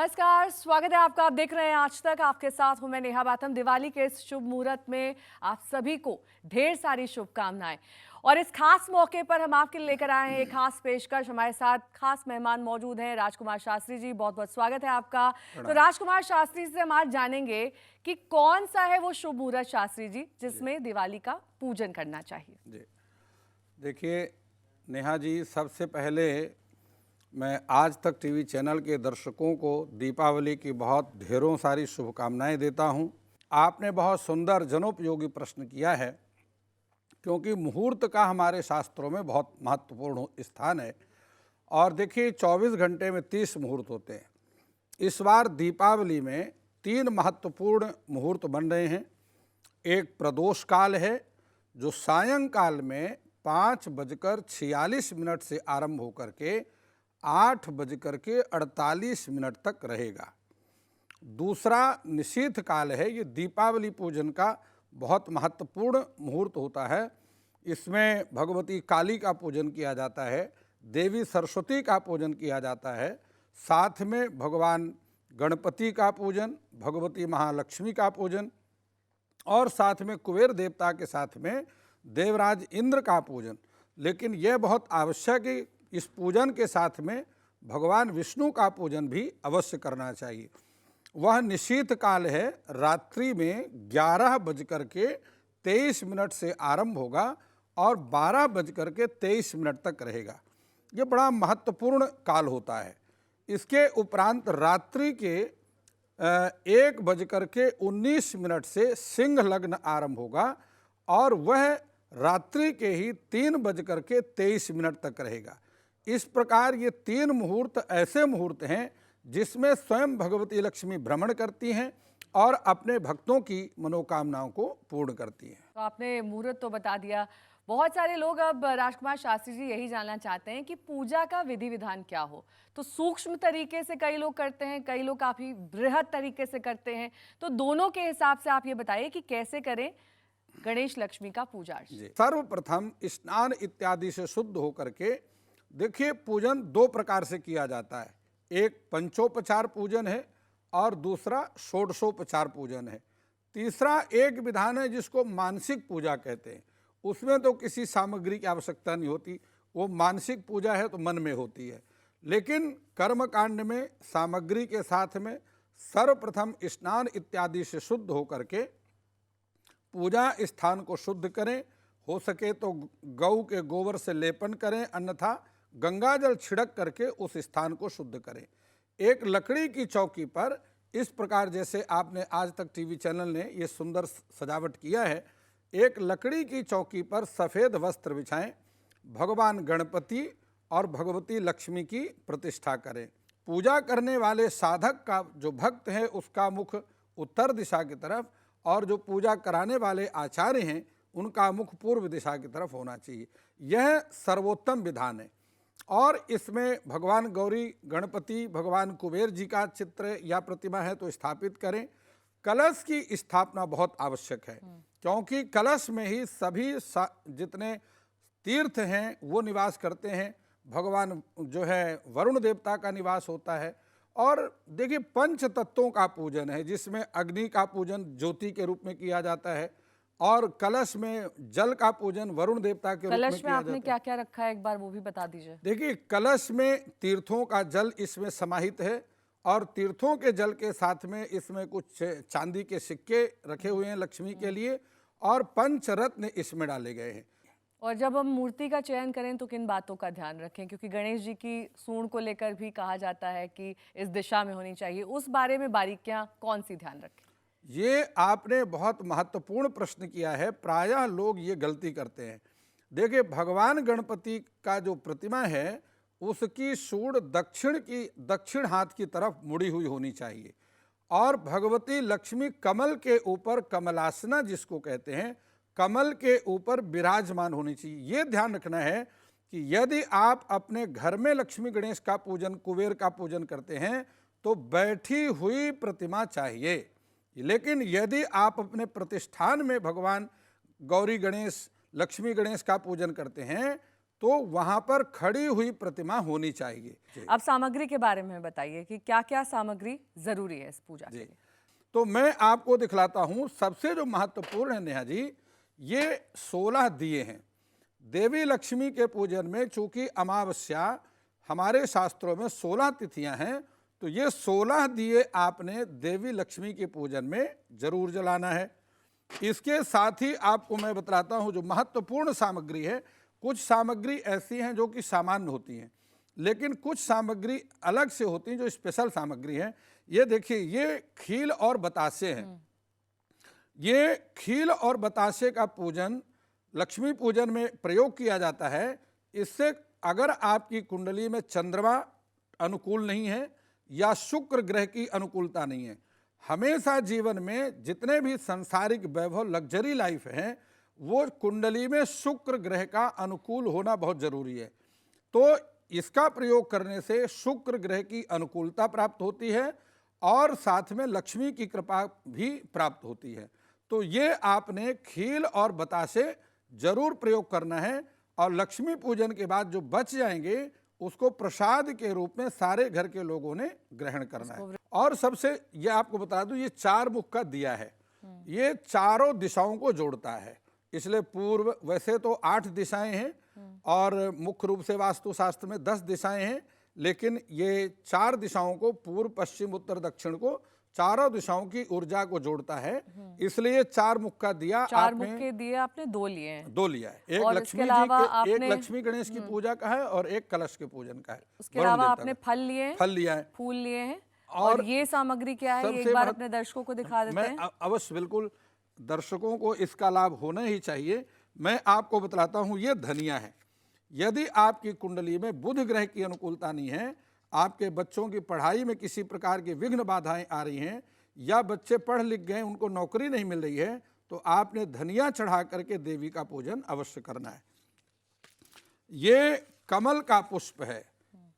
नमस्कार, स्वागत है आपका। आप देख रहे हैं आज तक। आपके साथ हूं मैं नेहा बाथम। दिवाली के इस शुभ मुहूर्त में आप सभी को ढेर सारी शुभकामनाएं। और इस खास मौके पर हम आपके लिए लेकर आए हैं एक खास पेशकश। हमारे साथ खास मेहमान मौजूद हैं, राजकुमार शास्त्री जी। बहुत बहुत स्वागत है आपका। तो राजकुमार शास्त्री से हम आज जानेंगे कि कौन सा है वो शुभ मुहूर्त, शास्त्री जी, जिसमें दिवाली का पूजन करना चाहिए। जी देखिए नेहा जी, सबसे पहले मैं आज तक टीवी चैनल के दर्शकों को दीपावली की बहुत ढेरों सारी शुभकामनाएं देता हूं। आपने बहुत सुंदर जनोपयोगी प्रश्न किया है, क्योंकि मुहूर्त का हमारे शास्त्रों में बहुत महत्वपूर्ण स्थान है। और देखिए 24 घंटे में 30 मुहूर्त होते हैं। इस बार दीपावली में 3 महत्वपूर्ण मुहूर्त बन रहे हैं। एक प्रदोष काल है जो सायंकाल में 5:46 से आरंभ होकर के 8:48 तक रहेगा। दूसरा निशीथ काल है। ये दीपावली पूजन का बहुत महत्वपूर्ण मुहूर्त होता है। इसमें भगवती काली का पूजन किया जाता है, देवी सरस्वती का पूजन किया जाता है, साथ में भगवान गणपति का पूजन, भगवती महालक्ष्मी का पूजन और साथ में कुबेर देवता के साथ में देवराज इंद्र का पूजन। लेकिन यह बहुत आवश्यक है, इस पूजन के साथ में भगवान विष्णु का पूजन भी अवश्य करना चाहिए। वह निशीथ काल है, रात्रि में 11:23 से आरंभ होगा और 12:23 तक रहेगा। ये बड़ा महत्वपूर्ण काल होता है। इसके उपरांत रात्रि के 1:19 से सिंह लग्न आरंभ होगा और वह रात्रि के ही 3:23 तक रहेगा। इस प्रकार ये 3 मुहूर्त ऐसे मुहूर्त हैं जिसमें स्वयं भगवती लक्ष्मी भ्रमण करती हैं और अपने भक्तों की मनोकामनाओं को पूर्ण करती हैं। तो आपने मुहूर्त तो बता दिया। बहुत सारे लोग अब राजकुमार शास्त्री जी यही जानना चाहते हैं कि पूजा का विधि विधान क्या हो। तो सूक्ष्म तरीके से कई लोग करते हैं, कई लोग काफी बृहद तरीके से करते हैं। तो दोनों के हिसाब से आप ये बताइए कि कैसे करें गणेश लक्ष्मी का पूजा अर्चना। सर्वप्रथम स्नान इत्यादि से शुद्ध होकर के देखिए पूजन 2 प्रकार से किया जाता है। एक पंचोपचार पूजन है और दूसरा षोडशोपचार पूजन है। तीसरा एक विधान है जिसको मानसिक पूजा कहते हैं। उसमें तो किसी सामग्री की आवश्यकता नहीं होती, वो मानसिक पूजा है तो मन में होती है। लेकिन कर्मकांड में सामग्री के साथ में सर्वप्रथम स्नान इत्यादि से शुद्ध होकर के पूजा स्थान को शुद्ध करें। हो सके तो गौ के गोबर से लेपन करें, अन्यथा गंगाजल छिड़क करके उस स्थान को शुद्ध करें। एक लकड़ी की चौकी पर इस प्रकार, जैसे आपने आज तक टीवी चैनल ने ये सुंदर सजावट किया है, एक लकड़ी की चौकी पर सफ़ेद वस्त्र बिछाएं, भगवान गणपति और भगवती लक्ष्मी की प्रतिष्ठा करें। पूजा करने वाले साधक का जो भक्त है उसका मुख उत्तर दिशा की तरफ और जो पूजा कराने वाले आचार्य हैं उनका मुख पूर्व दिशा की तरफ होना चाहिए। यह सर्वोत्तम विधान है। और इसमें भगवान गौरी, गणपति, भगवान कुबेर जी का चित्र या प्रतिमा है तो स्थापित करें। कलश की स्थापना बहुत आवश्यक है, क्योंकि कलश में ही सभी जितने तीर्थ हैं वो निवास करते हैं। भगवान जो है वरुण देवता का निवास होता है। और देखिए पंच तत्वों का पूजन है, जिसमें अग्नि का पूजन ज्योति के रूप में किया जाता है और कलश में जल का पूजन वरुण देवता के रूप में किया जाता है। कलश में आपने क्या क्या रखा है, एक बार वो भी बता दीजिए। देखिए कलश में तीर्थों का जल इसमें समाहित है और तीर्थों के जल के साथ में इसमें कुछ चांदी के सिक्के रखे हुए हैं लक्ष्मी के लिए और पंचरत्न इसमें डाले गए हैं। और जब हम मूर्ति का चयन करें तो किन बातों का ध्यान रखें, क्योंकि गणेश जी की सूंड को लेकर भी कहा जाता है कि इस दिशा में होनी चाहिए, उस बारे में बारीकियां कौन सी ध्यान रखें? ये आपने बहुत महत्वपूर्ण प्रश्न किया है। प्रायः लोग ये गलती करते हैं। देखिए भगवान गणपति का जो प्रतिमा है उसकी सूंड दक्षिण हाथ की तरफ मुड़ी हुई होनी चाहिए और भगवती लक्ष्मी कमल के ऊपर, कमलासना जिसको कहते हैं, कमल के ऊपर विराजमान होनी चाहिए। ये ध्यान रखना है कि यदि आप अपने घर में लक्ष्मी गणेश का पूजन, कुबेर का पूजन करते हैं तो बैठी हुई प्रतिमा चाहिए। लेकिन यदि आप अपने प्रतिष्ठान में भगवान गौरी गणेश, लक्ष्मी गणेश का पूजन करते हैं तो वहां पर खड़ी हुई प्रतिमा होनी चाहिए। जी। अब सामग्री के बारे में बताइए कि क्या क्या सामग्री जरूरी है इस पूजा के जी। लिए। तो मैं आपको दिखलाता हूं, सबसे जो महत्वपूर्ण है नेहा जी, ये 16 दिए हैं। देवी लक्ष्मी के पूजन में चूंकि अमावस्या हमारे शास्त्रों में 16 तिथियां हैं, तो ये 16 दिए आपने देवी लक्ष्मी के पूजन में जरूर जलाना है। इसके साथ ही आपको मैं बतलाता हूं जो महत्वपूर्ण सामग्री है, कुछ सामग्री ऐसी हैं जो कि सामान्य होती हैं, लेकिन कुछ सामग्री अलग से होती हैं जो स्पेशल सामग्री है। ये देखिए, ये खील और बतासे हैं। ये खील और बतासे का पूजन लक्ष्मी पूजन में प्रयोग किया जाता है। इससे अगर आपकी कुंडली में चंद्रमा अनुकूल नहीं है या शुक्र ग्रह की अनुकूलता नहीं है, हमेशा जीवन में जितने भी सांसारिक वैभव लग्जरी लाइफ है, वो कुंडली में शुक्र ग्रह का अनुकूल होना बहुत जरूरी है। तो इसका प्रयोग करने से शुक्र ग्रह की अनुकूलता प्राप्त होती है और साथ में लक्ष्मी की कृपा भी प्राप्त होती है। तो ये आपने खील और बतासे जरूर प्रयोग करना है, और लक्ष्मी पूजन के बाद जो बच जाएंगे उसको प्रसाद के रूप में सारे घर के लोगों ने ग्रहण करना है। और सबसे ये आपको बता दूं, ये 4 मुख का दिया है, ये चारों दिशाओं को जोड़ता है। इसलिए पूर्व, वैसे तो 8 दिशाएं हैं और मुख्य रूप से वास्तुशास्त्र में 10 दिशाएं हैं, लेकिन ये 4 दिशाओं को, पूर्व पश्चिम उत्तर दक्षिण को, चारों दिशाओं की ऊर्जा को जोड़ता है। इसलिए 4 मुख का दिया 4 मुख के दिए आपने 2 लिए हैं। 2 लिया है। एक और लक्ष्मी इसके जी अलावा के, एक आपने लक्ष्मी गणेश की पूजा का है और एक कलश के पूजन का है। उसके अलावा आपने फल लिए हैं, फल लिया है, फूल लिए हैं। और ये सामग्री क्या है, ये एक बार अपने दर्शकों को दिखा देते हैं। मैं अवश्य, बिल्कुल, दर्शकों को इसका लाभ होना ही चाहिए। मैं आपको बतलाता हूं, ये धनिया है। यदि आपकी कुंडली में बुध ग्रह की अनुकूलता नहीं है, आपके बच्चों की पढ़ाई में किसी प्रकार की विघ्न बाधाएं आ रही हैं, या बच्चे पढ़ लिख गए उनको नौकरी नहीं मिल रही है, तो आपने धनिया चढ़ा करके देवी का पूजन अवश्य करना है। ये कमल का पुष्प है।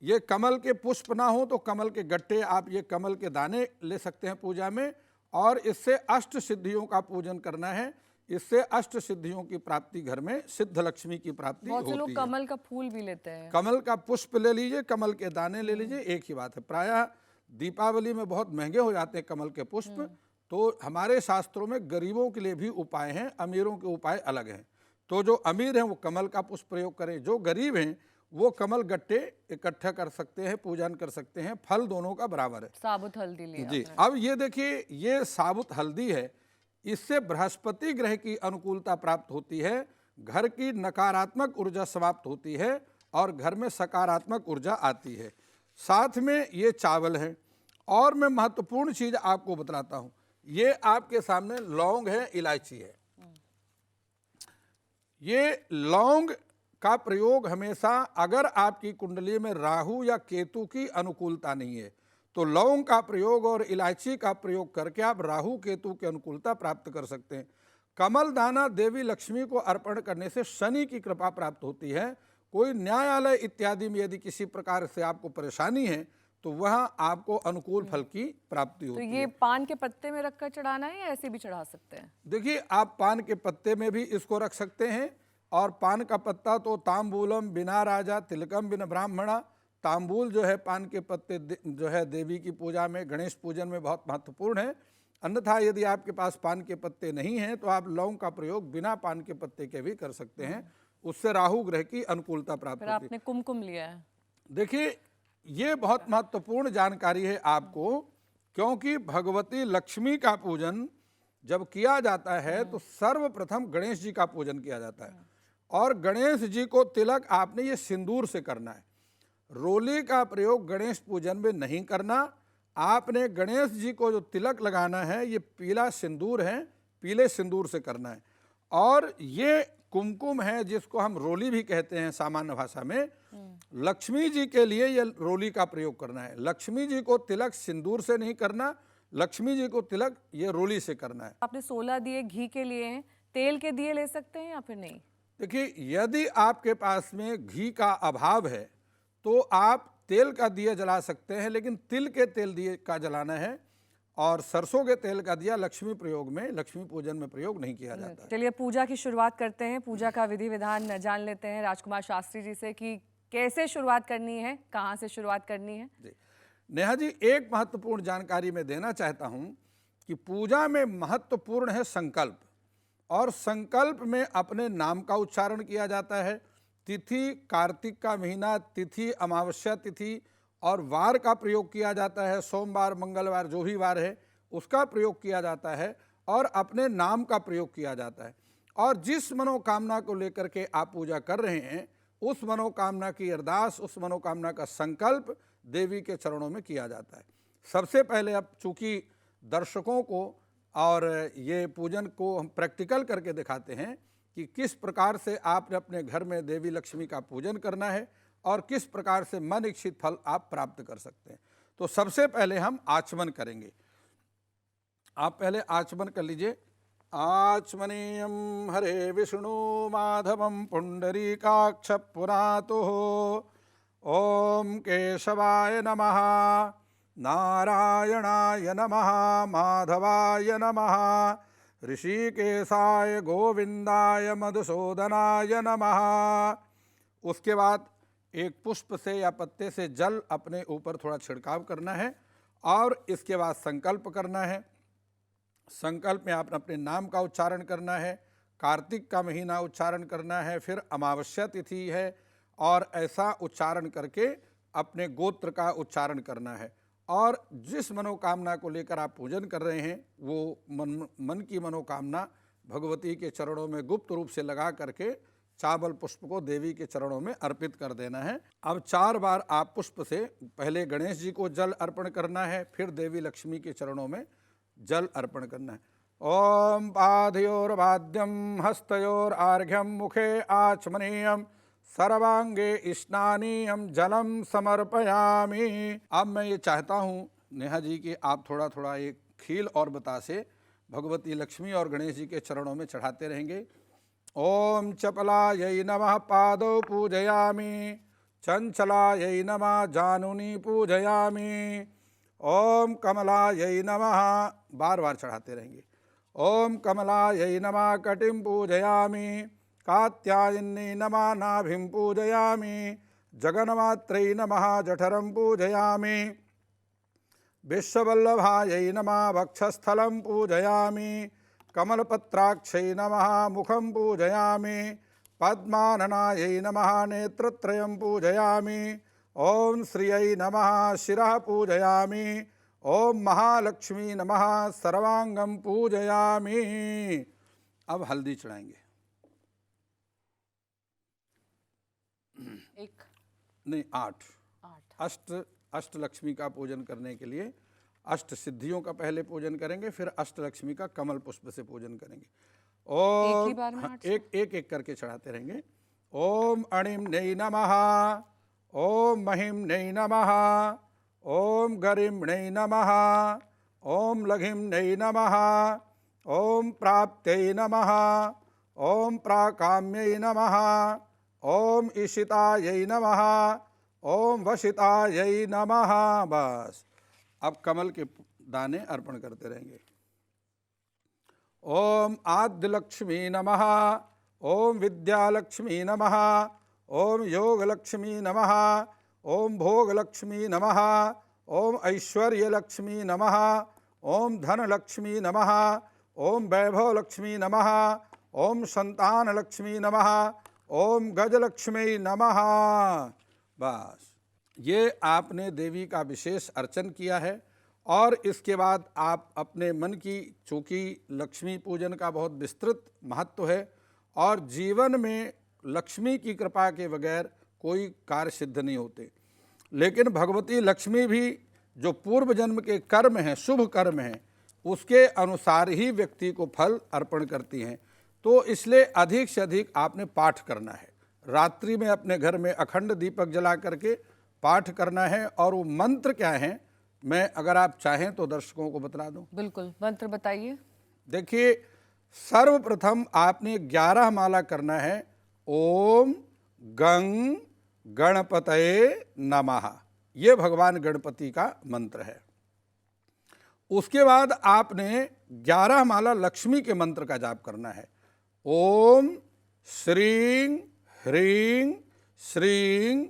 ये कमल के पुष्प ना हो तो कमल के गट्टे, आप ये कमल के दाने ले सकते हैं पूजा में, और इससे अष्ट सिद्धियों का पूजन करना है। इससे अष्ट सिद्धियों की प्राप्ति, घर में सिद्ध लक्ष्मी की प्राप्ति होती है। बहुत से लोग कमल का फूल भी लेते हैं। कमल का पुष्प ले लीजिए, कमल के दाने ले लीजिए, एक ही बात है। प्रायः दीपावली में बहुत महंगे हो जाते हैं कमल के पुष्प, तो हमारे शास्त्रों में गरीबों के लिए भी उपाय हैं, अमीरों के उपाय अलग हैं। तो जो अमीर हैं वो कमल का पुष्प प्रयोग करें, जो गरीब हैं वो कमल गट्टे इकट्ठा कर सकते हैं, पूजन कर सकते हैं। फल दोनों का बराबर है। साबुत हल्दी लिया जी। आपने। अब ये देखिए, ये साबुत हल्दी है। इससे बृहस्पति ग्रह की अनुकूलता प्राप्त होती है, घर की नकारात्मक ऊर्जा समाप्त होती है और घर में सकारात्मक ऊर्जा आती है। साथ में ये चावल है। और मैं महत्वपूर्ण चीज आपको बतलाता हूं, ये आपके सामने लौंग है, इलायची है। ये लौंग का प्रयोग हमेशा, अगर आपकी कुंडली में राहु या केतु की अनुकूलता नहीं है, तो लौंग का प्रयोग और इलायची का प्रयोग करके आप राहु केतु की अनुकूलता प्राप्त कर सकते हैं। कमल दाना देवी लक्ष्मी को अर्पण करने से शनि की कृपा प्राप्त होती है। कोई न्यायालय इत्यादि में यदि किसी प्रकार से आपको परेशानी है, तो वह आपको अनुकूल फल की प्राप्ति तो होती ये है। पान के पत्ते में रखकर चढ़ाना है या ऐसे भी चढ़ा सकते हैं? देखिए, आप पान के पत्ते में भी इसको रख सकते हैं, और पान का पत्ता तो तांबूलम बिना राजा तिलकम बिना ब्राह्मणा, तांबूल जो है पान के पत्ते जो है देवी की पूजा में, गणेश पूजन में बहुत महत्वपूर्ण है। अन्यथा यदि आपके पास पान के पत्ते नहीं हैं, तो आप लौंग का प्रयोग बिना पान के पत्ते के भी कर सकते हैं। उससे राहु ग्रह की अनुकूलता प्राप्त फिर होती है। आपने कुमकुम लिया है। देखिए, ये बहुत महत्वपूर्ण जानकारी है आपको, क्योंकि भगवती लक्ष्मी का पूजन जब किया जाता है तो सर्वप्रथम गणेश जी का पूजन किया जाता है। और गणेश जी को तिलक आपने ये सिंदूर से करना है। रोली का प्रयोग गणेश पूजन में नहीं करना। आपने गणेश जी को जो तिलक लगाना है, ये पीला सिंदूर है, पीले सिंदूर से करना है। और ये कुमकुम है, जिसको हम रोली भी कहते हैं सामान्य भाषा में। लक्ष्मी जी के लिए ये रोली का प्रयोग करना है। लक्ष्मी जी को तिलक सिंदूर से नहीं करना, लक्ष्मी जी को तिलक ये रोली से करना है। आपने 16 दिए घी के लिए हैं, तेल के दिए ले सकते हैं या फिर नहीं? देखिए, यदि आपके पास में घी का अभाव है तो आप तेल का दिया जला सकते हैं, लेकिन तिल के तेल दिए का जलाना है। और सरसों के तेल का दिया लक्ष्मी प्रयोग में, लक्ष्मी पूजन में प्रयोग नहीं किया जाता है। चलिए पूजा की शुरुआत करते हैं। पूजा का विधि विधान जान लेते हैं राजकुमार शास्त्री जी से कि कैसे शुरुआत करनी है, कहाँ से शुरुआत करनी है। जी नेहा जी, एक महत्वपूर्ण जानकारी मैं देना चाहता हूं कि पूजा में महत्वपूर्ण है संकल्प, और संकल्प में अपने नाम का उच्चारण किया जाता है। तिथि कार्तिक का महीना, तिथि अमावस्या तिथि और वार का प्रयोग किया जाता है। सोमवार मंगलवार जो भी वार है उसका प्रयोग किया जाता है और अपने नाम का प्रयोग किया जाता है। और जिस मनोकामना को लेकर के आप पूजा कर रहे हैं उस मनोकामना की अरदास, उस मनोकामना का संकल्प देवी के चरणों में किया जाता है। सबसे पहले अब चूंकि दर्शकों को और ये पूजन को हम प्रैक्टिकल करके दिखाते हैं कि किस प्रकार से आपने अपने घर में देवी लक्ष्मी का पूजन करना है और किस प्रकार से मन इच्छित फल आप प्राप्त कर सकते हैं। तो सबसे पहले हम आचमन करेंगे। आप पहले आचमन कर लीजिए। आचमनीयम हरे विष्णु माधवम पुंडरीकाक्ष पुरातुः। ओम केशवाय नमः, नारायणाय नमः, माधवाय नमः, ऋषिकेशाय गोविंदाय मधुसूदनाय नमः। उसके बाद एक पुष्प से या पत्ते से जल अपने ऊपर थोड़ा छिड़काव करना है और इसके बाद संकल्प करना है। संकल्प में आपने अपने नाम का उच्चारण करना है, कार्तिक का महीना उच्चारण करना है, फिर अमावस्या तिथि है और ऐसा उच्चारण करके अपने गोत्र का उच्चारण करना है। और जिस मनोकामना को लेकर आप पूजन कर रहे हैं वो मन की मनोकामना भगवती के चरणों में गुप्त रूप से लगा करके चावल पुष्प को देवी के चरणों में अर्पित कर देना है। अब 4 बार आप पुष्प से पहले गणेश जी को जल अर्पण करना है, फिर देवी लक्ष्मी के चरणों में जल अर्पण करना है। ओम पादयोर्वाद्यम हस्तयोर आर्घ्यम मुखे आचमनीयम सर्वांगे स्नानीयम जलम समर्पयामि। अब मैं ये चाहता हूँ नेहा जी कि आप थोड़ा थोड़ा एक खील और बतासे भगवती लक्ष्मी और गणेश जी के चरणों में चढ़ाते रहेंगे। ओम चपलायै नमः पादौ पूजयामि, चंचलायै नमः जानुनी पूजयामि, ओम कमलायै नमः, बार बार चढ़ाते रहेंगे। ओम कमलायै नमः कटिं पूजयामि, कात्यायनी नमः नाभिं पूजयामि, जगन्मात्रै नमः जठरं पूजयामि, विश्ववल्लभायै नमः वक्षस्थलं पूजयामि, कमलपत्राक्षै नमः मुखं पूजयामि, पद्माननायै नमः नेत्रत्रयं पूजयामि, ओम श्रियै नमः शिरः पूजयामि, ओम महालक्ष्मी नमः सर्वांगं पूजयामि। अब हल्दी चढ़ाएंगे। एक नहीं 8 अष्ट लक्ष्मी का पूजन करने के लिए अष्ट सिद्धियों का पहले पूजन करेंगे, फिर अष्ट लक्ष्मी का कमल पुष्प से पूजन करेंगे। एक ही बार में हाँ, 8 एक करके चढ़ाते रहेंगे। ओम अणिम नै नमः, ओम महिम नै नमः, ओम गरिम नै नमः, ओम लघिम नै नमः, ओम प्राप्त्यै नमः, ओम प्राकाम्यै नमः, ओम ईशितायै नमः, ओम वशितायै नमः। बस अब कमल के दाने अर्पण करते रहेंगे। ओम आद्यलक्ष्मी नमः, ओम विद्यालक्ष्मी नमः, ओम योगलक्ष्मी नमः, ओम भोगलक्ष्मी नमः, ओम ऐश्वर्यलक्ष्मी नमः, ओम धनलक्ष्मी नमः, ओम वैभवलक्ष्मी नमः, ओम संतानलक्ष्मी नमः, ओम गजलक्ष्मी नमः। बस ये आपने देवी का विशेष अर्चन किया है और इसके बाद आप अपने मन की, चूँकि लक्ष्मी पूजन का बहुत विस्तृत महत्व है और जीवन में लक्ष्मी की कृपा के बगैर कोई कार्य सिद्ध नहीं होते, लेकिन भगवती लक्ष्मी भी जो पूर्व जन्म के कर्म हैं, शुभ कर्म हैं, उसके अनुसार ही व्यक्ति को फल अर्पण करती हैं। तो इसलिए अधिक से अधिक आपने पाठ करना है। रात्रि में अपने घर में अखंड दीपक जला करके पाठ करना है। और वो मंत्र क्या है, मैं अगर आप चाहें तो दर्शकों को बता दूं। बिल्कुल, मंत्र बताइए। देखिए, सर्वप्रथम आपने 11 माला करना है। ओम गंग गणपतये नमः, ये भगवान गणपति का मंत्र है। उसके बाद आपने 11 माला लक्ष्मी के मंत्र का जाप करना है। ओम श्रीं ह्रीं श्रीं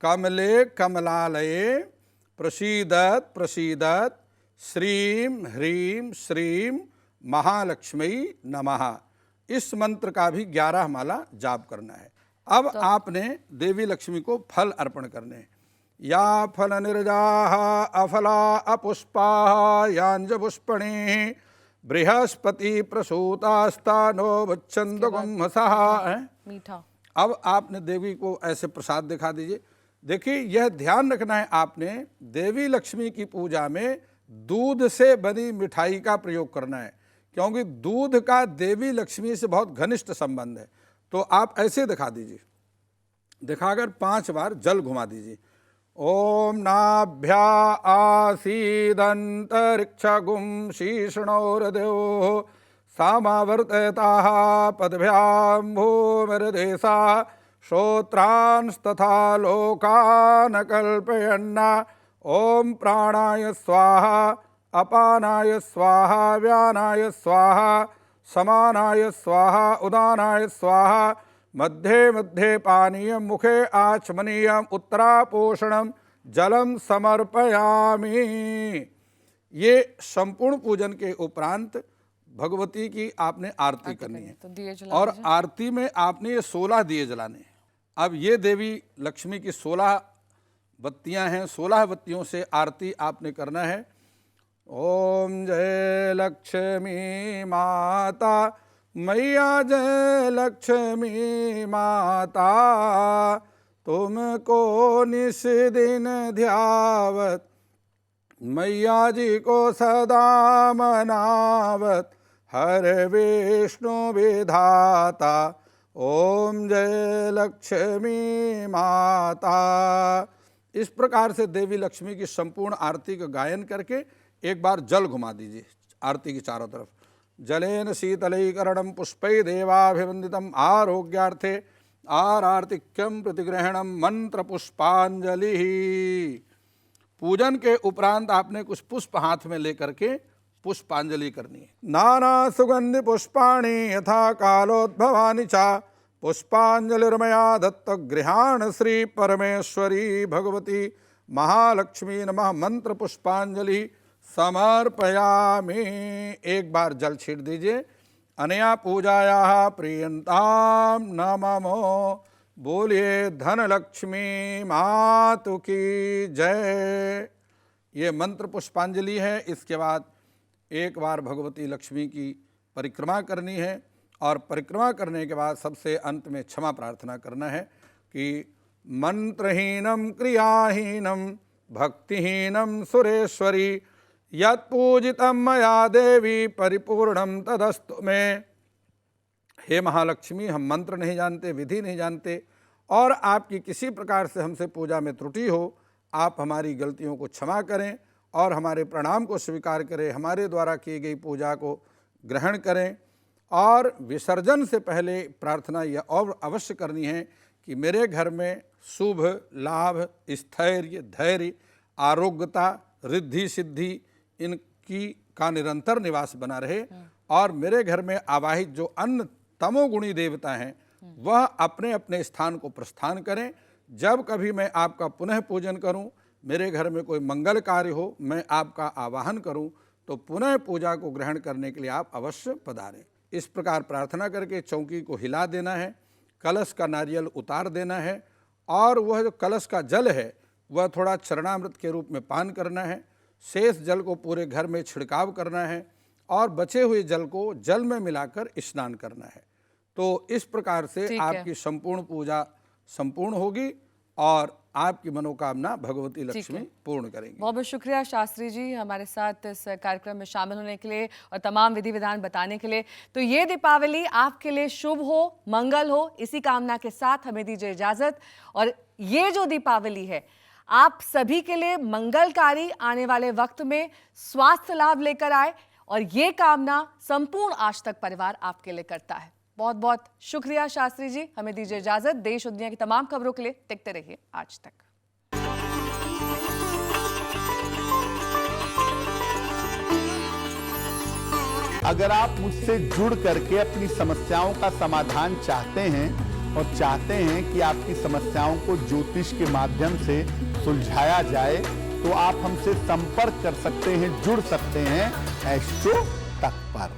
कमले कमलालये प्रसीदत प्रसीदत श्रीं ह्रीं श्रीं महालक्ष्मी नमः। इस मंत्र का भी 11 माला जाप करना है। अब आपने देवी लक्ष्मी को फल अर्पण करने हैं। या फल निर्जाः अफला अपुष्पाः यांज पुष्पणे बृहस्पति प्रसूतास्तानो बच्छन्तु कुम्भसः। मीठा। अब आपने देवी को ऐसे प्रसाद दिखा दीजिए। देखिए, यह ध्यान रखना है आपने, देवी लक्ष्मी की पूजा में दूध से बनी मिठाई का प्रयोग करना है, क्योंकि दूध का देवी लक्ष्मी से बहुत घनिष्ठ संबंध है। तो आप ऐसे दिखा दीजिए, दिखाकर 5 बार जल घुमा दीजिए। ओम नाभ्या आसीदंतरिक्षगुं शीर्ष्णोरद्योः सामावर्तयताः पदभ्यां भूमिर्देशा श्रोत्रांस्तथा लोकान् कल्पयन्ना। ओम प्राणाय स्वाहा अपानाय स्वाहा व्यानाय स्वाहा समानाय स्वाहा उदानाय स्वाहा मध्ये मध्ये पानीयं मुखे आचमनीयम् उत्तरापोषणं जलम समर्पयामि। ये संपूर्ण पूजन के उपरांत भगवती की आपने आरती करनी है। तो दिए जला और आरती में आपने ये 16 दिए जलाने हैं। अब ये देवी लक्ष्मी की 16 बत्तियां हैं, 16 बत्तियों से आरती आपने करना है। ओम जय लक्ष्मी माता मैया जय लक्ष्मी माता, तुमको निस दिन ध्यावत मैया जी को सदा मनावत हर विष्णु विधाता। ओम जय लक्ष्मी माता। इस प्रकार से देवी लक्ष्मी की संपूर्ण आरती का गायन करके एक बार जल घुमा दीजिए आरती की चारों तरफ। जलेन शीतलीकरणं पुष्पै देवाभिवंदितम् आरोग्यार्थे आरार्तिक्यम प्रतिग्रहणम मंत्र पुष्पांजलि। पूजन के उपरांत आपने कुछ पुष्प हाथ में लेकर के पुष्पांजलि करनी है। नाना सुगंधि पुष्पाणि यथा कालोद्भवानि च पुष्पांजलिर्मया दत्त गृहाण श्री परमेश्वरी भगवती महालक्ष्मी नमः। मंत्र पुष्पांजलि समर्पयामि। एक बार जल छीट दीजिए। अनया पूजायाः प्रियंताम नमो। बोलिए धनलक्ष्मी मातु की जय। ये मंत्र पुष्पांजलि है। इसके बाद एक बार भगवती लक्ष्मी की परिक्रमा करनी है और परिक्रमा करने के बाद सबसे अंत में क्षमा प्रार्थना करना है कि मंत्रहीनम क्रियाहीनम भक्तिहीनम सुरेश्वरी यत्पूजितम मया देवी परिपूर्णम तदस्तु में। हे महालक्ष्मी, हम मंत्र नहीं जानते, विधि नहीं जानते और आपकी किसी प्रकार से हमसे पूजा में त्रुटि हो, आप हमारी गलतियों को क्षमा करें और हमारे प्रणाम को स्वीकार करें, हमारे द्वारा की गई पूजा को ग्रहण करें। और विसर्जन से पहले प्रार्थना यह और अवश्य करनी है कि मेरे घर में शुभ लाभ स्थैर्य धैर्य आरोग्यता रिद्धि सिद्धि इनकी का निरंतर निवास बना रहे और मेरे घर में आवाहित जो अन्य तमोगुणी देवता हैं वह अपने अपने स्थान को प्रस्थान करें। जब कभी मैं आपका पुनः पूजन करूं, मेरे घर में कोई मंगल कार्य हो, मैं आपका आवाहन करूं, तो पुनः पूजा को ग्रहण करने के लिए आप अवश्य पधारें। इस प्रकार प्रार्थना करके चौकी को हिला देना है, कलश का नारियल उतार देना है और वह जो कलश का जल है वह थोड़ा चरणामृत के रूप में पान करना है। शेष जल को पूरे घर में छिड़काव करना है और बचे हुए जल को जल में मिलाकर स्नान करना है। तो इस प्रकार से आपकी संपूर्ण पूजा संपूर्ण होगी और आपकी मनोकामना भगवती लक्ष्मी पूर्ण करेंगी। बहुत बहुत शुक्रिया शास्त्री जी हमारे साथ इस कार्यक्रम में शामिल होने के लिए और तमाम विधि विधान बताने के लिए। तो ये दीपावली आपके लिए शुभ हो, मंगल हो, इसी कामना के साथ हमें दीजिए इजाजत। और ये जो दीपावली है आप सभी के लिए मंगलकारी आने वाले वक्त में स्वास्थ्य लाभ लेकर आए और ये कामना संपूर्ण आज तक परिवार आपके लिए करता है। बहुत बहुत शुक्रिया शास्त्री जी, हमें दीजिए इजाजत। देश और दुनिया की तमाम खबरों के लिए देखते रहिए आज तक। अगर आप मुझसे जुड़ करके अपनी समस्याओं का समाधान चाहते हैं और चाहते हैं कि आपकी समस्याओं को ज्योतिष के माध्यम से सुलझाया जाए, तो आप हमसे संपर्क कर सकते हैं, जुड़ सकते हैं एस्ट्रो तक पर।